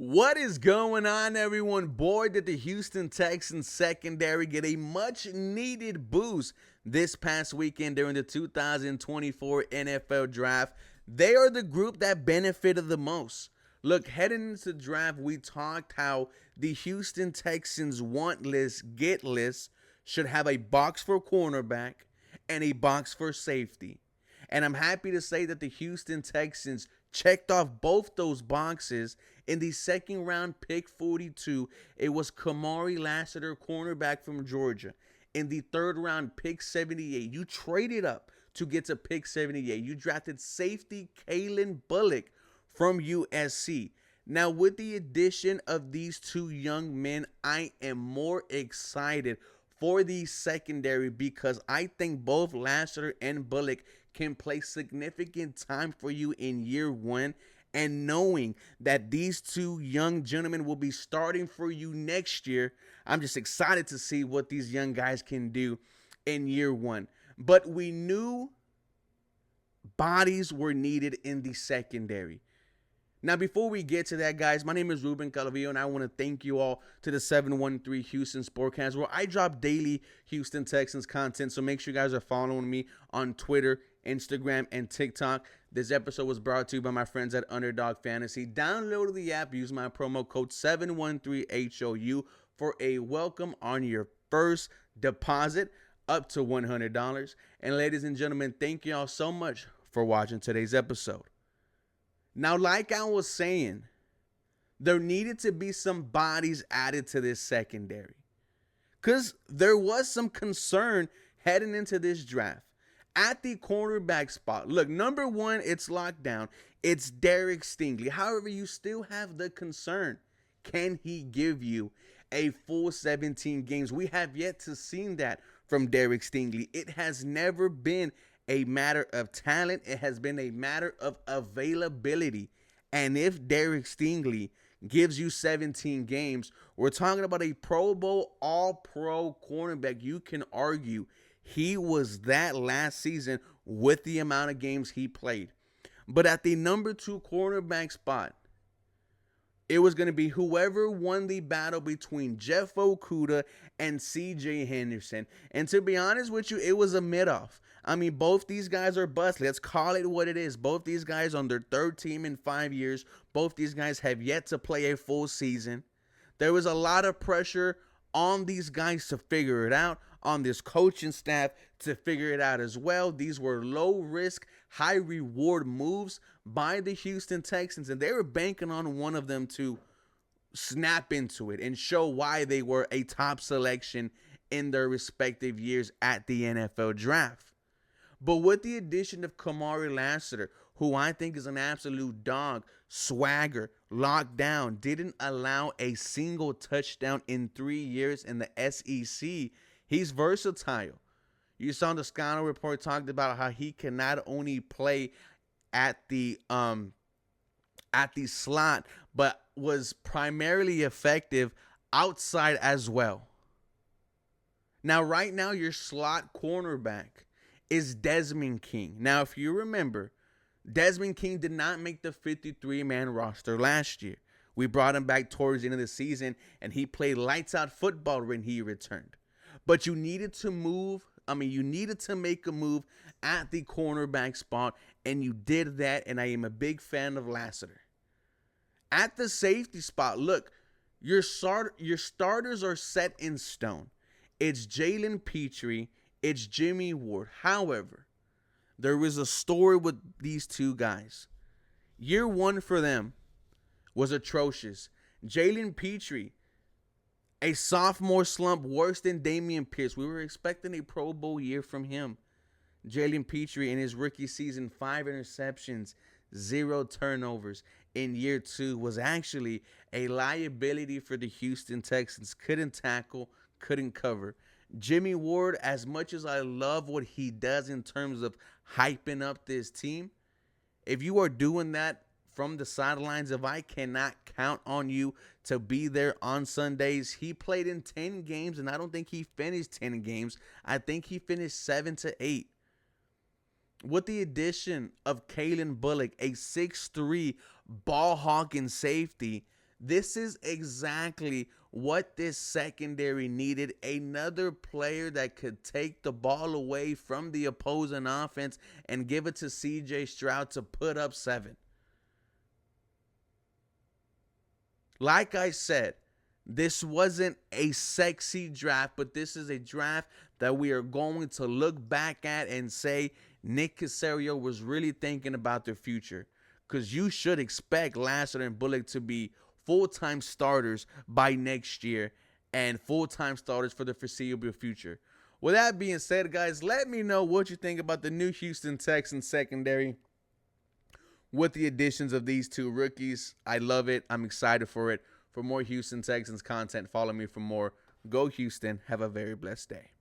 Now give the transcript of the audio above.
What is going on, everyone? Boy, did the Houston Texans secondary get a much needed boost this past weekend during the 2024 NFL Draft. They are the group that benefited the most. Look, heading into the draft, we talked how the Houston Texans want list, get list, should have a box for cornerback and a box for safety. And I'm happy to say that the Houston Texans checked off both those boxes. In the second round, pick 42, it was Kamari Lassiter, cornerback from Georgia. In the third round, pick 78, you traded up to get to pick 78. You drafted safety Kalen Bullock from USC. Now, with the addition of these two young men, I am more excited for the secondary because I think both Lassiter and Bullock can play significant time for you in year one. And knowing that these two young gentlemen will be starting for you next year, I'm just excited to see what these young guys can do in year one. But we knew bodies were needed in the secondary. Now, before we get to that, guys, my name is Ruben Calavillo, and I want to thank you all to the 713 Houston Sportcast, where I drop daily Houston Texans content. So make sure you guys are following me on Twitter, Instagram, and TikTok. This episode was brought to you by my friends at Underdog Fantasy. Download the app, use my promo code 713HOU for a welcome on your first deposit up to $100. And ladies and gentlemen, thank you all so much for watching today's episode. Now, like I was saying, there needed to be some bodies added to this secondary because there was some concern heading into this draft. At the cornerback spot, look, number one, it's locked down. It's Derek Stingley. However, you still have the concern. Can he give you a full 17 games? We have yet to see that from Derek Stingley. It has never been a matter of talent. It has been a matter of availability. And if Derek Stingley gives you 17 games, we're talking about a Pro Bowl All-Pro cornerback. You can argue he was that last season with the amount of games he played. But at the number 2 cornerback spot, it was going to be whoever won the battle between Jeff Okudah and CJ Henderson. And to be honest with you, it was a mid-off. I mean, both these guys are bust. Let's call it what it is. Both these guys on their third team in 5 years. Both these guys have yet to play a full season. There was a lot of pressure on these guys to figure it out, on this coaching staff to figure it out as well. These were low-risk, high-reward moves by the Houston Texans, and they were banking on one of them to snap into it and show why they were a top selection in their respective years at the NFL Draft. But with the addition of Kamari Lassiter, who I think is an absolute dog, swagger, locked down, didn't allow a single touchdown in 3 years in the SEC, he's versatile. You saw the Scano report talked about how he can not only play at the slot, but was primarily effective outside as well. Now, right now, your slot cornerback is Desmond King. Now, if you remember, Desmond King did not make the 53-man roster last year. We brought him back towards the end of the season, and he played lights-out football when he returned. But you needed to make a move at the cornerback spot, and you did that, and I am a big fan of Lassiter. At the safety spot, look, your starters are set in stone. It's Jalen Petrie, it's Jimmy Ward. However, there was a story with these two guys. Year one for them was atrocious. Jalen Petrie, a sophomore slump worse than Dameon Pierce. We were expecting a Pro Bowl year from him. Jalen Petrie in his rookie season, 5 interceptions, 0 turnovers. In year 2 was actually a liability for the Houston Texans. Couldn't tackle, couldn't cover. Jimmy Ward, as much as I love what he does in terms of hyping up this team, if you are doing that from the sidelines, if I cannot count on you to be there on Sundays, he played in 10 games, and I don't think he finished 10 games. I think he finished 7 to 8. With the addition of Kalen Bullock, a 6'3" ball hawking safety, This is exactly what this secondary needed. Another player that could take the ball away from the opposing offense and give it to CJ Stroud to put up 7. Like I said, this wasn't a sexy draft, but this is a draft that we are going to look back at and say Nick Caserio was really thinking about the future. Because you should expect Lassiter and Bullock to be full-time starters by next year and full-time starters for the foreseeable future. With that being said, guys, let me know what you think about the new Houston Texans secondary with the additions of these two rookies. I love it. I'm excited for it. For more Houston Texans content, follow me for more. Go Houston. Have a very blessed day.